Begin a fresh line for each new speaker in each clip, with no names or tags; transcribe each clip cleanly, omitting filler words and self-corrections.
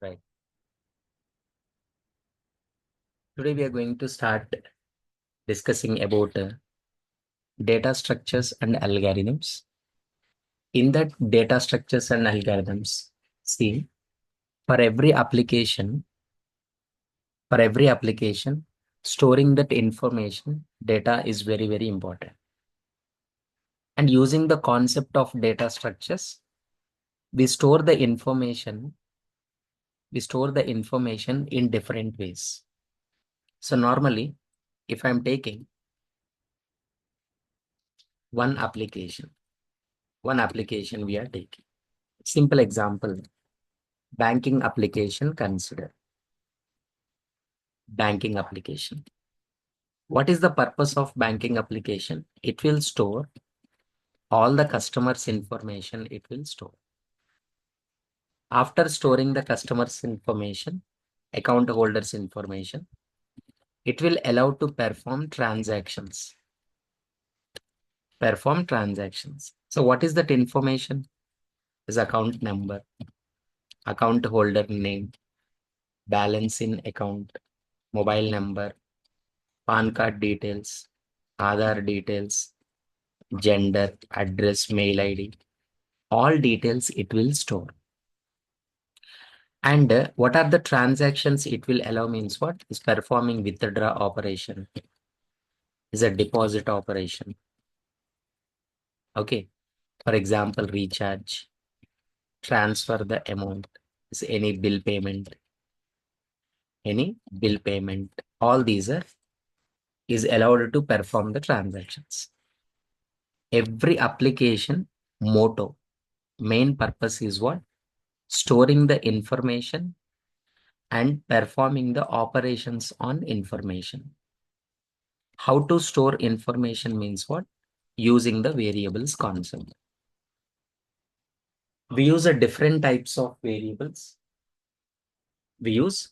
Right. Today we are going to start discussing about data structures and algorithms. In that data structures and algorithms, see, for every application, for every application, storing that information, data is very, very important. And using the concept of data structures, we store the information, in different ways. So normally, if I'm taking one application we are taking. Simple example, banking application, consider banking application. What is the purpose of banking application? It will store all the customers' information. It will store. After storing the customers' information, account holders' information, it will allow to perform transactions. So what is that information? Is account number, account holder name, balance in account, mobile number, PAN card details, Aadhaar details, gender, address, mail ID, all details it will store. And what are the transactions it will allow means what? Is performing withdraw operation, is a deposit operation. Okay. For example, recharge, transfer the amount, is any bill payment, all these are is allowed to perform the transactions. Every application motto, main purpose is what? Storing the information and performing the operations on information. How to store information means what? Using the variables concept. We use a different types of variables. We use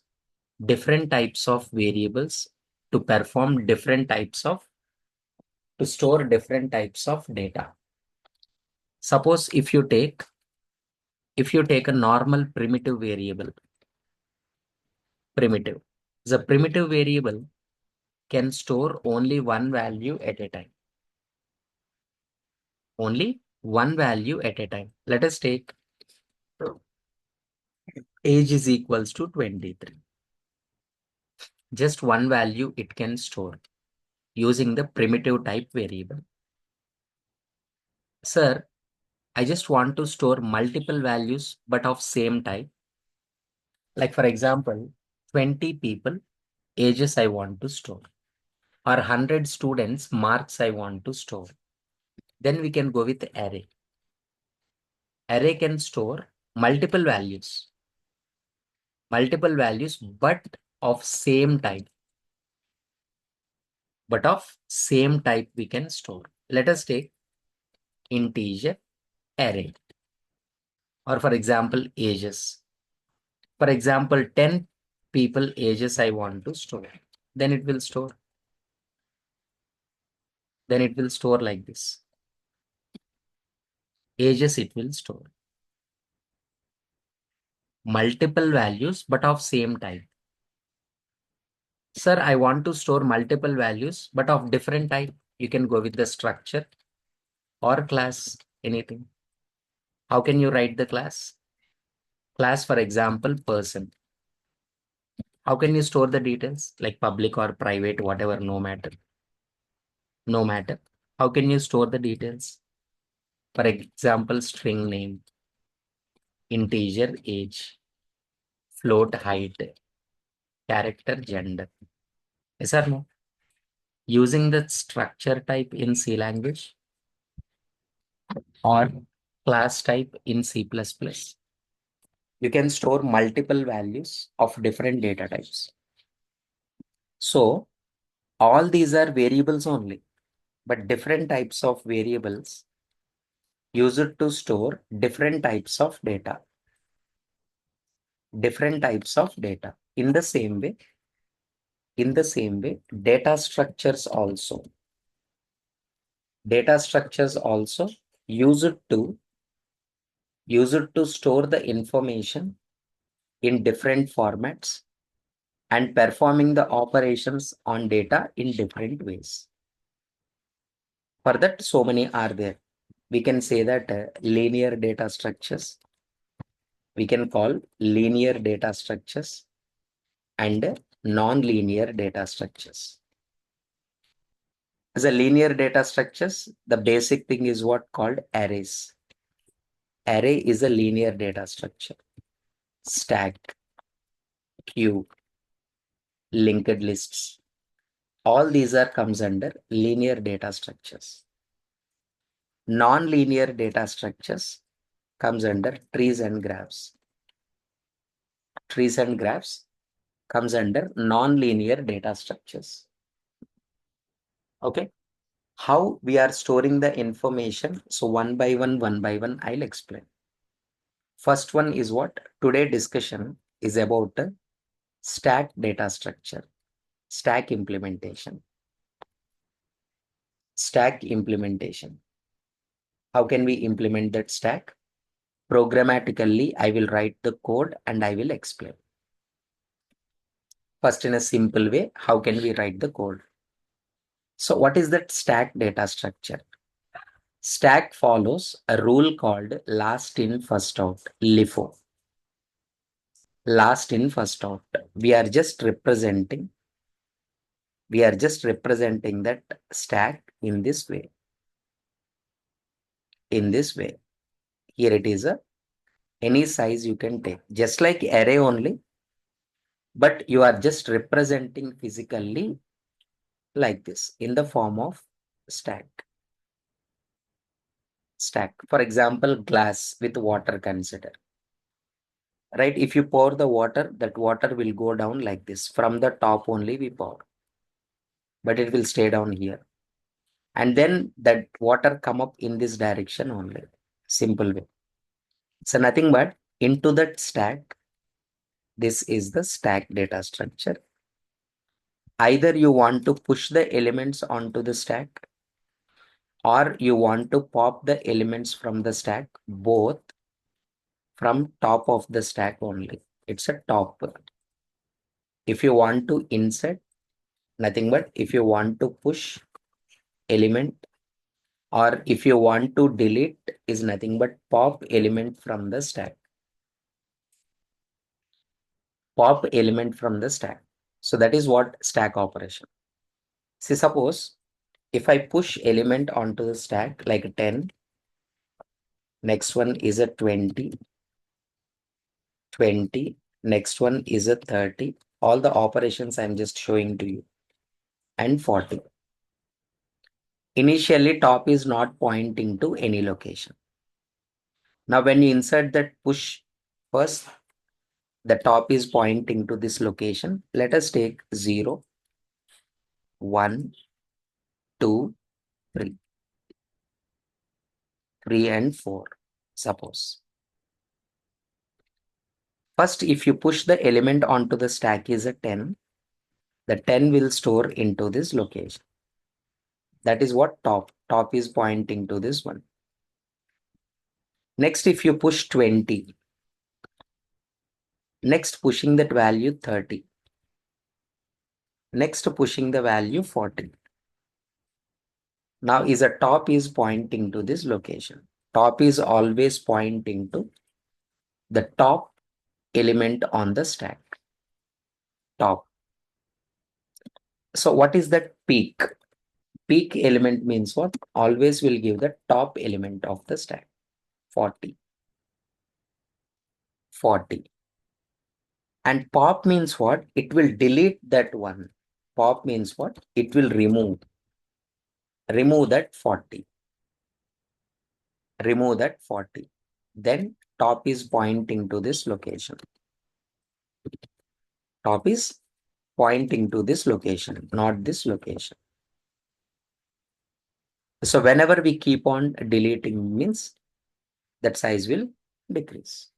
different types of variables to perform to store different types of data. Suppose if you take a normal primitive variable, the primitive variable can store only one value at a time. Only one value at a time. Let us take age is equals to 23. Just one value it can store using the primitive type variable. Sir, I just want to store multiple values but of same type. Like for example, 20 people ages I want to store, or 100 students marks I want to store. Then we can go with array. Array can store multiple values but of same type. We can store. Let us take integer array, or for example ages. For example, 10 people ages I want to store. Then it will store like this. Ages it will store multiple values but of same type. Sir, I want to store multiple values but of different type. You can go with the structure or class, anything. How can you write the class? Class, for example, person. How can you store the details? Like public or private, whatever, no matter. How can you store the details? For example, string name, integer age, float height, character gender. Yes or no? Using the structure type in C language or class type in C++, you can store multiple values of different data types. So all these are variables only, but different types of variables use it to store different types of data. In the same way, data structures also use it to store the information in different formats and performing the operations on data in different ways. For that, so many are there. We can say that linear data structures, we can call linear data structures and non-linear data structures. As a linear data structures, the basic thing is what called arrays. Array is a linear data structure. Stack, queue, linked lists. All these are comes under linear data structures. Non-linear data structures comes under trees and graphs. Trees and graphs comes under non-linear data structures. Okay. How we are storing the information. So one by one, I'll explain. First one is what? Today discussion is about stack data structure, stack implementation. Stack implementation. How can we implement that stack? Programmatically, I will write the code and I will explain. First, in a simple way, how can we write the code? So what is that stack data structure? Stack follows a rule called last in, first out, LIFO. Last in, first out. We are just representing that stack in this way. In this way. Here it is any size you can take, just like array only, but you are just representing physically like this in the form of stack. Stack. For example, glass with water, consider. Right? If you pour the water, that water will go down like this. From the top only we pour, but it will stay down here. And then that water come up in this direction only. Simple way. So nothing but into that stack, this is the stack data structure. Either you want to push the elements onto the stack or you want to pop the elements from the stack, both from top of the stack only. It's a top. If you want to insert, nothing but if you want to push element or if you want to delete is nothing but pop element from the stack. Pop element from the stack. So that is what stack operation. See, suppose if I push element onto the stack like 10, next one is a 20, 20, next one is a 30. All the operations I'm just showing to you, and 40. Initially, top is not pointing to any location. Now, when you insert that push first, the top is pointing to this location. Let us take 0, 1, 2, 3, 3 and 4, suppose. First, if you push the element onto the stack is a 10, the 10 will store into this location. That is what top is pointing to this one. Next, if you push 20, next pushing that value 30, next pushing the value 40. Now is a top is pointing to this location. Top is always pointing to the top element on the stack. Top. So what is that peak? Peak element means what? Always will give the top element of the stack. 40. 40. And pop means what? It will delete that one. Pop means what? It will remove that 40. Remove that 40. Then top is pointing to this location. Top is pointing to this location, not this location. So whenever we keep on deleting means that size will decrease.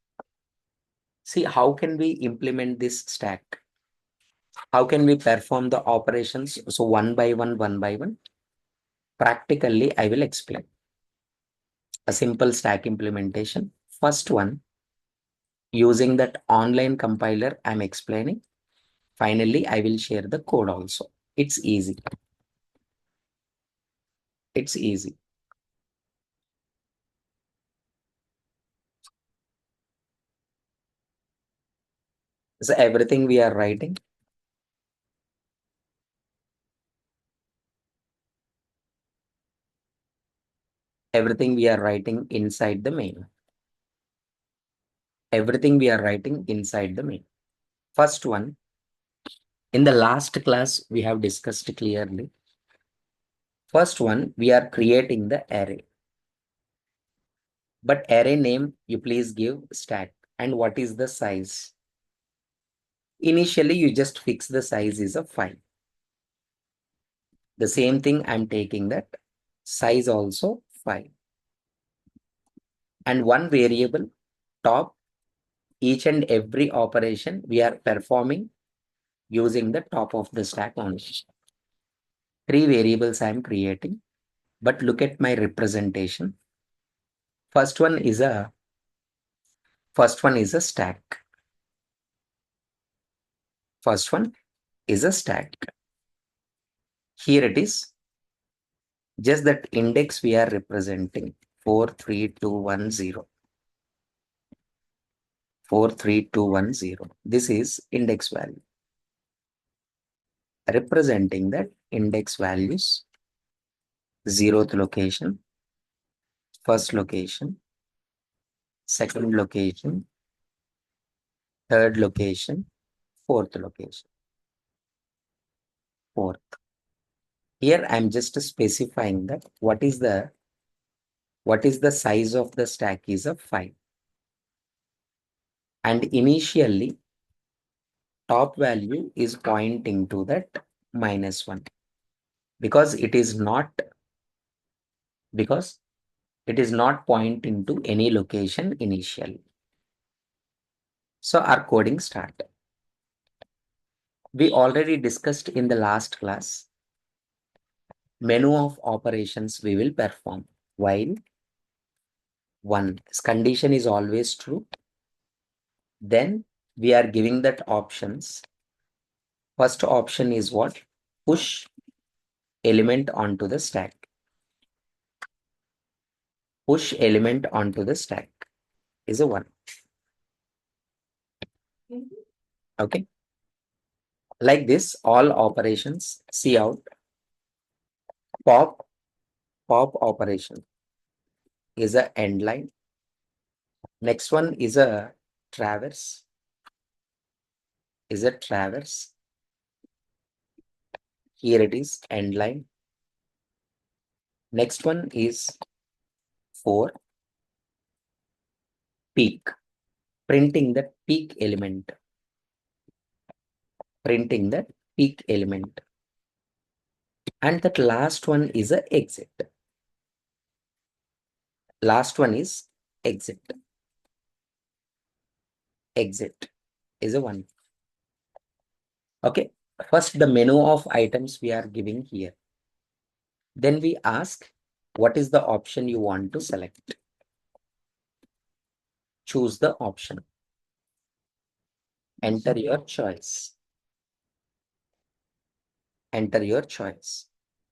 See, how can we implement this stack? How can we perform the operations? So one by one. Practically, I will explain. A simple stack implementation. First one, Using that online compiler I'm explaining. Finally, I will share the code also. It's easy. It's easy. So everything we are writing. Everything we are writing inside the main. Everything we are writing inside the main. First one, in the last class, we have discussed clearly. First one, we are creating the array. But array name, you please give stack. And what is the size? Initially, you just fix the size is a 5. The same thing, I'm taking that size also 5. And one variable top, each and every operation we are performing using the top of the stack only. 3 variables I'm creating, but look at my representation. First one is a stack. First one is a stack. Here it is. Just that index we are representing 43210. 43210. This is index value. Representing that index values, 0th location, first location, second location, third location, fourth location. Fourth. Here I'm just specifying that what is the size of the stack is a 5. And initially top value is pointing to that -1 because it is not pointing to any location initially. So our coding start. We already discussed in the last class menu of operations we will perform while one condition is always true. Then we are giving that options. First option is what? Push element onto the stack. Push element onto the stack is a 1. Okay. Like this, all operations, see out. Pop operation is a end line. Next one is a traverse. Here it is, end line. Next one is for peak, printing the peak element. And that last one is a exit. Last one is exit. Exit is a 1. Okay. First, the menu of items we are giving here. Then we ask, what is the option you want to select? Choose the option. Enter your choice. Enter your choice.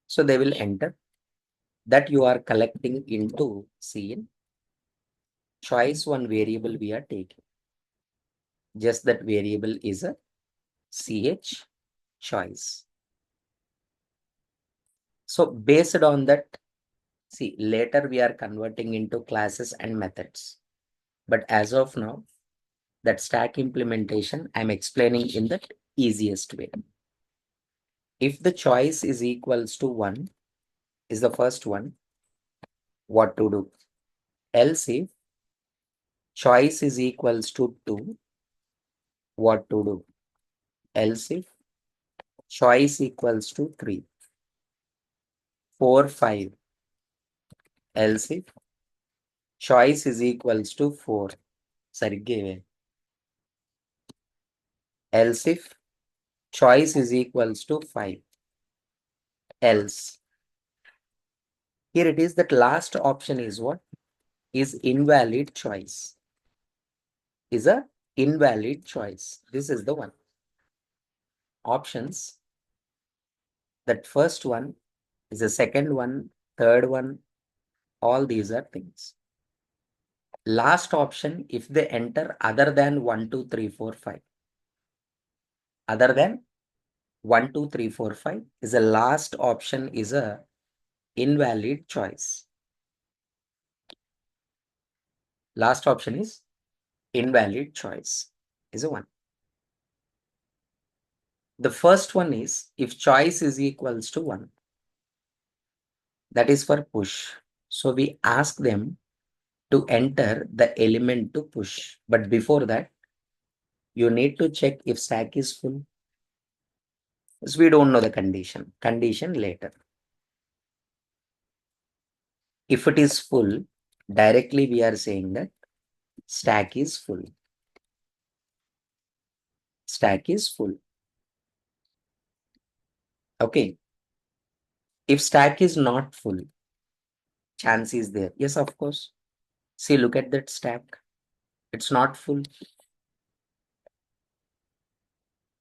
So they will enter that you are collecting into scene. Choice one variable we are taking. Just that variable is a ch choice. So based on that, see, later we are converting into classes and methods. But as of now, that stack implementation I'm explaining in the easiest way. If the choice is equals to 1 is the first one, what to do? Else if choice is equals to 2, what to do? Else if choice equals to 3, 4, 5. Else if choice is equals to 4. Sarigge. Else if choice is equals to 5. Else. Here it is that last option is what? Is invalid choice. is a invalid choice. This is the one. Options. That first one is the second one, third one. All these are things. Last option, if they enter other than 1, 2, 3, 4, 5. Other than 1, 2, 3, 4, 5 is the last option is a invalid choice. Last option is invalid choice is a one. The first one is if choice is equals to 1. That is for push. So we ask them to enter the element to push. But before that, you need to check if stack is full. So we don't know the condition. Condition later. If it is full, directly we are saying that stack is full. Stack is full. Okay. If stack is not full, chance is there. Yes, of course. See, look at that stack. It's not full.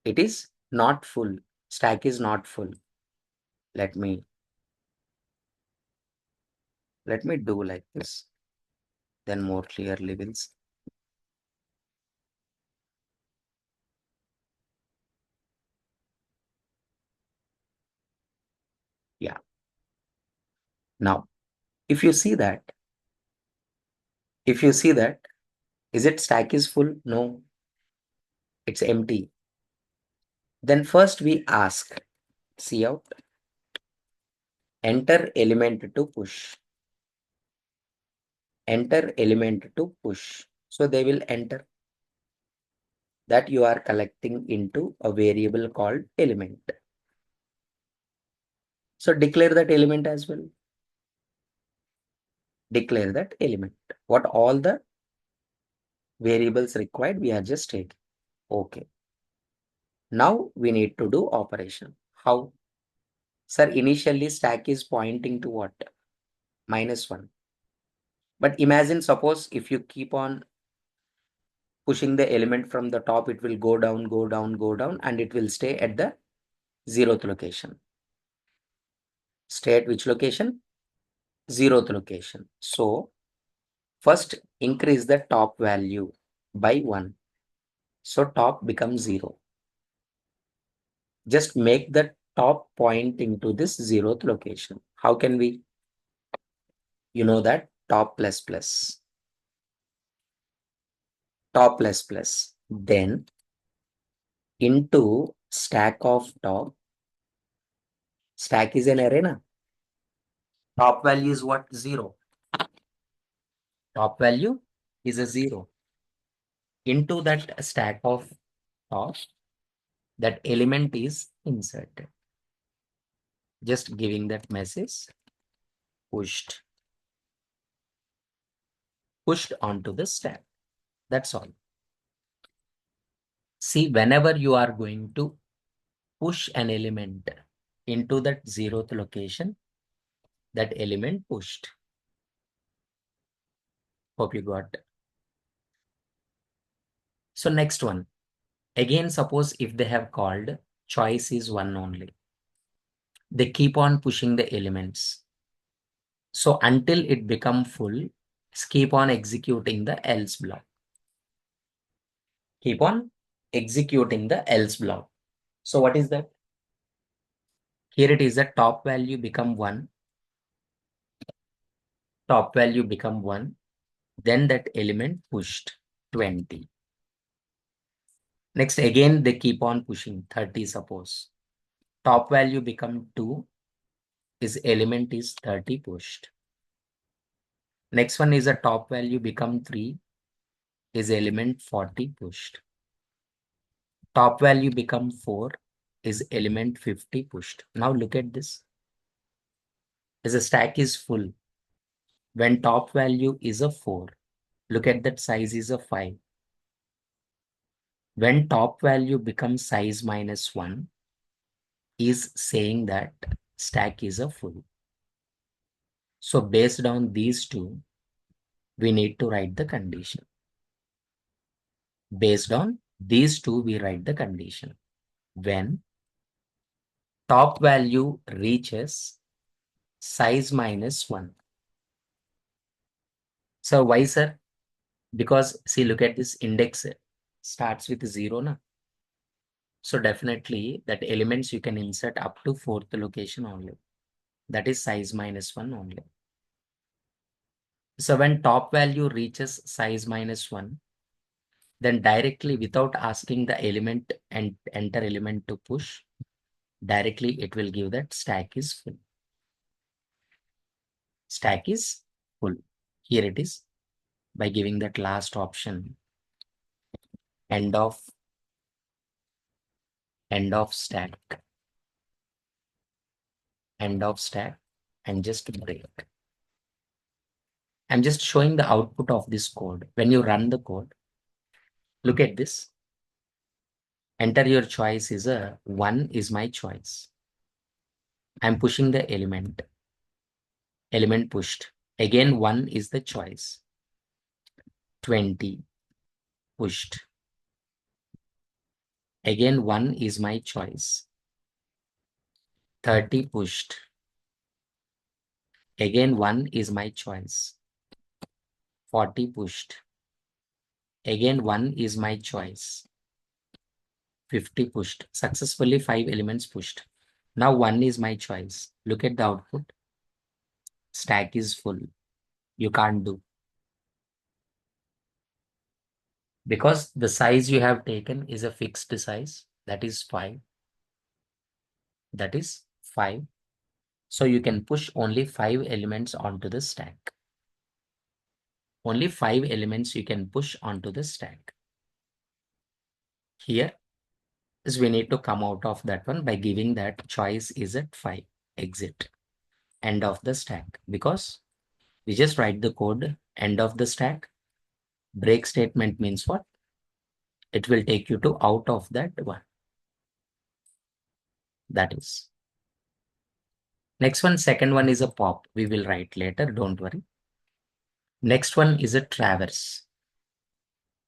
It is not full. Stack is not full. Let me do like this. Then more clearly we'll see. Yeah. Now, if you see that, is it stack is full? No, it's empty. Then first we ask, see out, enter element to push. Enter element to push. So they will enter that you are collecting into a variable called element. So declare that element as well. Declare that element. What all the variables required, we are just taking. Okay. Now we need to do operation. How? Sir, initially stack is pointing to what? -1. But imagine, suppose if you keep on pushing the element from the top, it will go down, go down, go down, and it will stay at the 0th location. Stay at which location? 0th location. So first increase the top value by 1. So top becomes 0. Just make the top pointing to this 0th location. How can we? You know that top plus plus. Top plus plus. Then into stack of top. Stack is an array. Na? Top value is what? 0. Top value is a 0. Into that stack of top, that element is inserted. Just giving that message, pushed onto the stack. That's all. See, whenever you are going to push an element into that 0th location, that element pushed. Hope you got. So next one. Again, suppose if they have called choice is 1 only. They keep on pushing the elements. So until it become full, keep on executing the else block. Keep on executing the else block. So what is that? Here it is the top value become 1. Top value become 1. Then that element pushed 20. Next, again, they keep on pushing 30, suppose. Top value become 2. Is element is 30 pushed. Next one is a top value become 3. Is element 40 pushed. Top value become 4. Is element 50 pushed. Now look at this. As a stack is full. When top value is a 4. Look at that size is a 5. When top value becomes size -1, is saying that stack is a full. So based on these two, we need to write the condition. Based on these two, we write the condition. When top value reaches size minus 1. So why, sir? Because see, look at this index starts with 0, na? So definitely that elements you can insert up to 4th location only. That is size minus 1 only. So when top value reaches size minus 1, then directly without asking the element and enter element to push, directly it will give that stack is full. Stack is full. Here it is by giving that last option end of stack, end of stack, and just break. I'm just showing the output of this code. When you run the code, look at this. Enter your choice is a 1 is my choice. I'm pushing the element pushed. Again, 1 is the choice. 20 pushed. Again, 1 is my choice. 30 pushed. Again, 1 is my choice. 40 pushed. Again, 1 is my choice. 50 pushed. Successfully 5 elements pushed. Now 1 is my choice. Look at the output. Stack is full. You can't do. Because the size you have taken is a fixed size. That is 5. That is 5. So you can push only 5 elements onto the stack. Only 5 elements you can push onto the stack. Here is we need to come out of that one by giving that choice is at 5. Exit. End of the stack. Because we just write the code end of the stack. Break statement means what? It will take you to out of that one. That is. Next one, second one is a pop. We will write later. Don't worry. Next one is a traverse.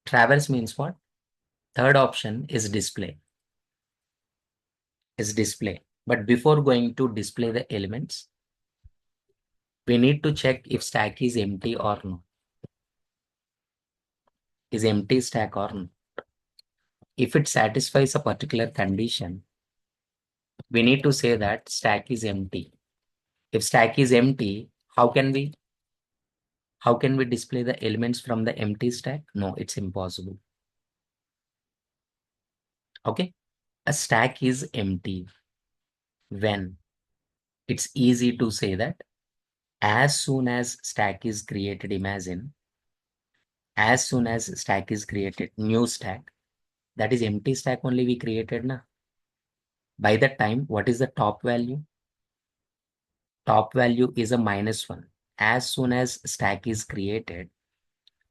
Traverse means what? Third option is display. But before going to display the elements, we need to check if stack is empty or not. Is empty stack or not. If it satisfies a particular condition, we need to say that stack is empty. If stack is empty, how can we display the elements from the empty stack? No, it's impossible. Okay. A stack is empty when it's easy to say that as soon as stack is created, imagine, as soon as stack is created, new stack, that is empty stack only we created na. By that time, what is the top value? Top value is a -1. As soon as stack is created,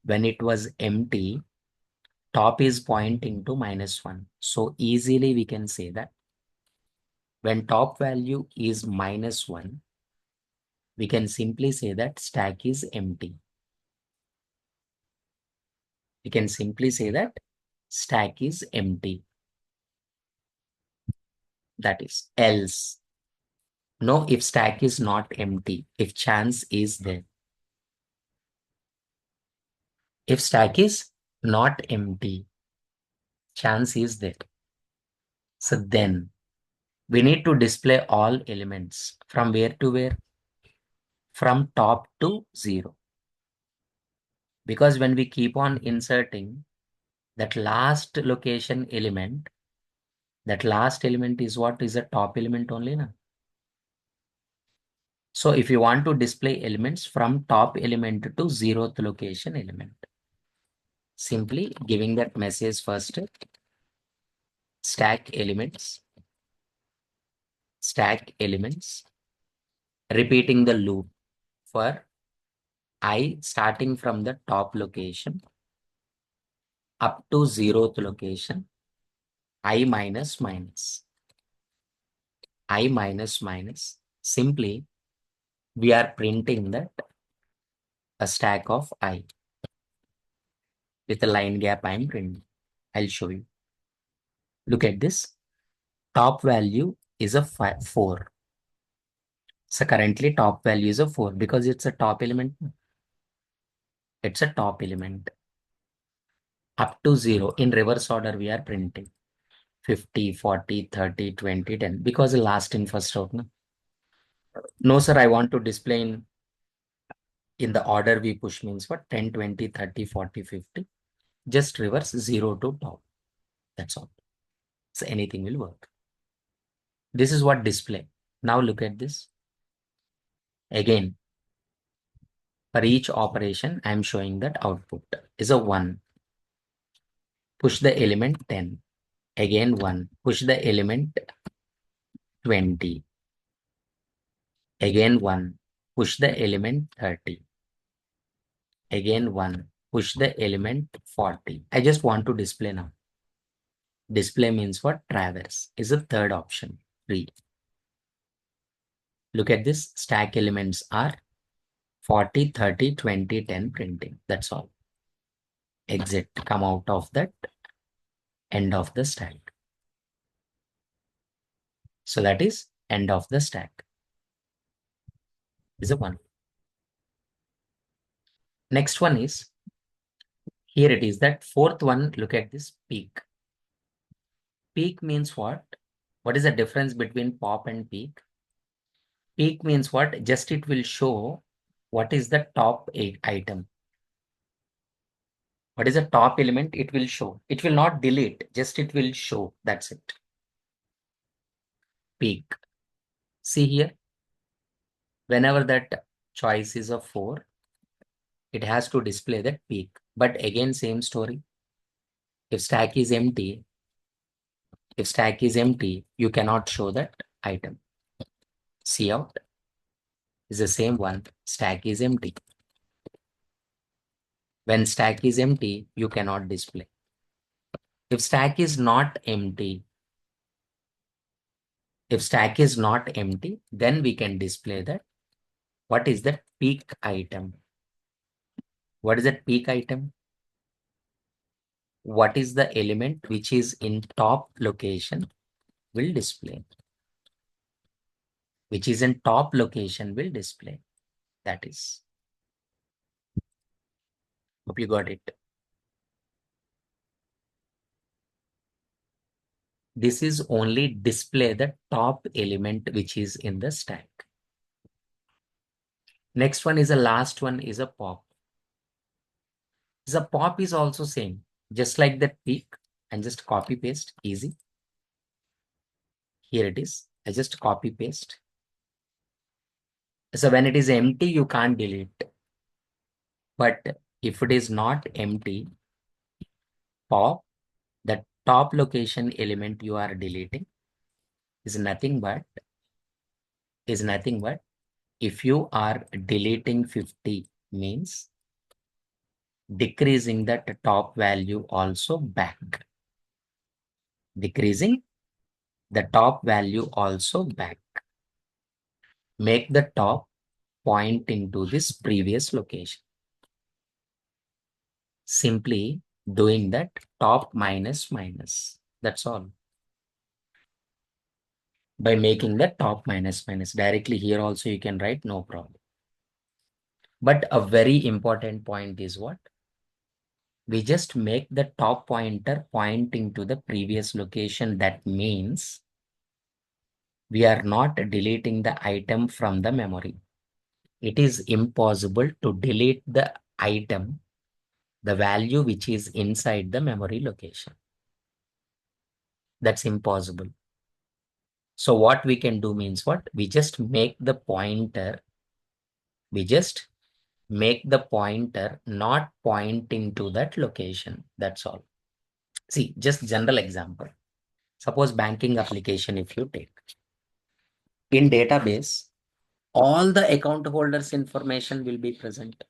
when it was empty, top is pointing to -1. So easily we can say that when top value is -1, we can simply say that stack is empty. We can simply say that stack is empty. That is else. No, if stack is not empty, if chance is there. If stack is not empty, chance is there. So then we need to display all elements from where to where? From top to 0. Because when we keep on inserting that last location element, that last element is what? Is a top element only, na? So if you want to display elements from top element to 0th location element, simply giving that message first, stack elements, repeating the loop for I starting from the top location up to 0th location, I minus minus, I minus minus. Simply, we are printing that a stack of I with a line gap I'm printing. I'll show you. Look at this. Top value is a 4. So currently top value is a 4 because it's a top element. It's a top element. Up to 0 in reverse order we are printing 50, 40, 30, 20, 10 because the last in first out. No, sir, I want to display in the order we push means what? 10, 20, 30, 40, 50. Just reverse 0 to top. That's all. So anything will work. This is what display. Now look at this. Again, for each operation, I'm showing that output is a 1. Push the element 10. Again 1. Push the element 20. Again 1. Push the element 30. Again 1. Push the element 40. I just want to display now. Display means what? Traverse is the third option. 3. Look at this. Stack elements are 40, 30, 20, 10 printing. That's all. Exit. Come out of that end of the stack. So that is end of the stack. Is a 1. Next one is, here it is that fourth one. Look at this peak. Peak means what? What is the difference between pop and peak? Peak means what? Just it will show what is the top 8 item. What is the top element? It will show. It will not delete. Just it will show. That's it. Peak. See here. Whenever that choice is a 4, it has to display that peak. But again, same story. If stack is empty, you cannot show that item. See out is the same one. Stack is empty. When stack is empty, you cannot display. If stack is not empty, then we can display that. What is that peak item? What is that peak item? What is the element which is in top location will display. Which is in top location will display. That is. Hope you got it. This is only display the top element which is in the stack. Next one is the last one is a pop. The pop is also same, just like that peak, and just copy paste, easy. Here it is. I just copy paste. So when it is empty, you can't delete. But if it is not empty, pop, the top location element you are deleting is nothing but if you are deleting 50 means decreasing that top value also back. Decreasing the top value also back. Make the top pointing to this previous location. Simply doing that top minus minus. That's all. By making the top minus minus directly here also you can write, no problem. But a very important point is what? We just make the top pointer pointing to the previous location. That means we are not deleting the item from the memory. It is impossible to delete the item, the value which is inside the memory location. That's impossible. So what we can do means what? We just make the pointer, not pointing to that location. That's all. See, just general example. Suppose banking application, if you take. In database, all the account holders information will be present.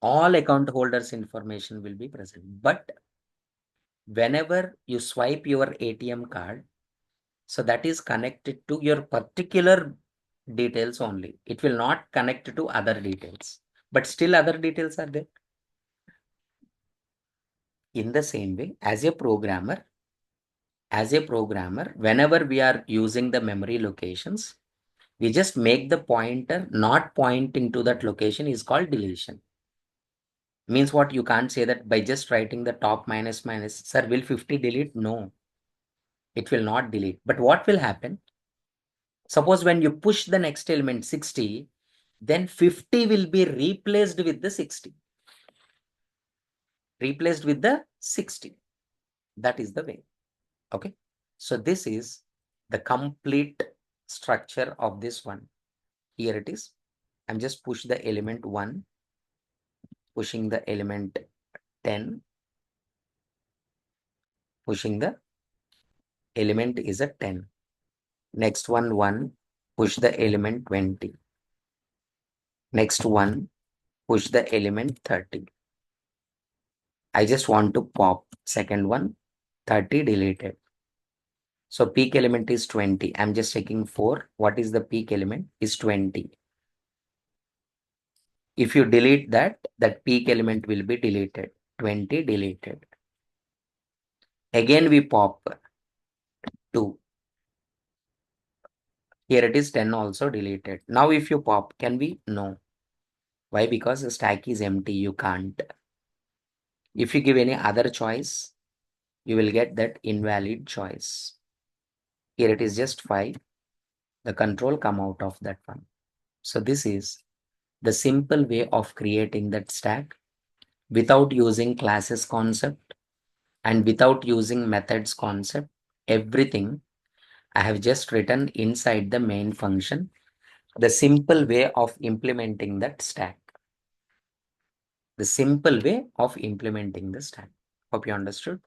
All account holders information will be present. But whenever you swipe your ATM card, so that is connected to your particular details only. It will not connect to other details. But still other details are there. In the same way, as a programmer, whenever we are using the memory locations, we just make the pointer not pointing to that location is called deletion. Means what? You can't say that by just writing the top minus minus, sir, will 50 delete? No, it will not delete. But what will happen? Suppose when you push the next element 60, then 50 will be replaced with the 60. Replaced with the 60. That is the way. Okay. So this is the complete structure of this one. Here it is. I'm just push the element 1, pushing the element 10, pushing the element is a 10. Next one, 1, push the element 20. Next one, push the element 30. I just want to pop second one, 30 deleted. So peak element is 20. I'm just taking 4. What is the peak element? Is 20. If you delete that, that peak element will be deleted. 20 deleted. Again we pop 2. Here it is 10 also deleted. Now if you pop, can we? No. Why? Because the stack is empty. You can't. If you give any other choice, you will get that invalid choice. Here it is just 5. The control come out of that one. So this is the simple way of creating that stack without using classes concept and without using methods concept. Everything I have just written inside the main function. The simple way of implementing that stack. The simple way of implementing the stack. Hope you understood.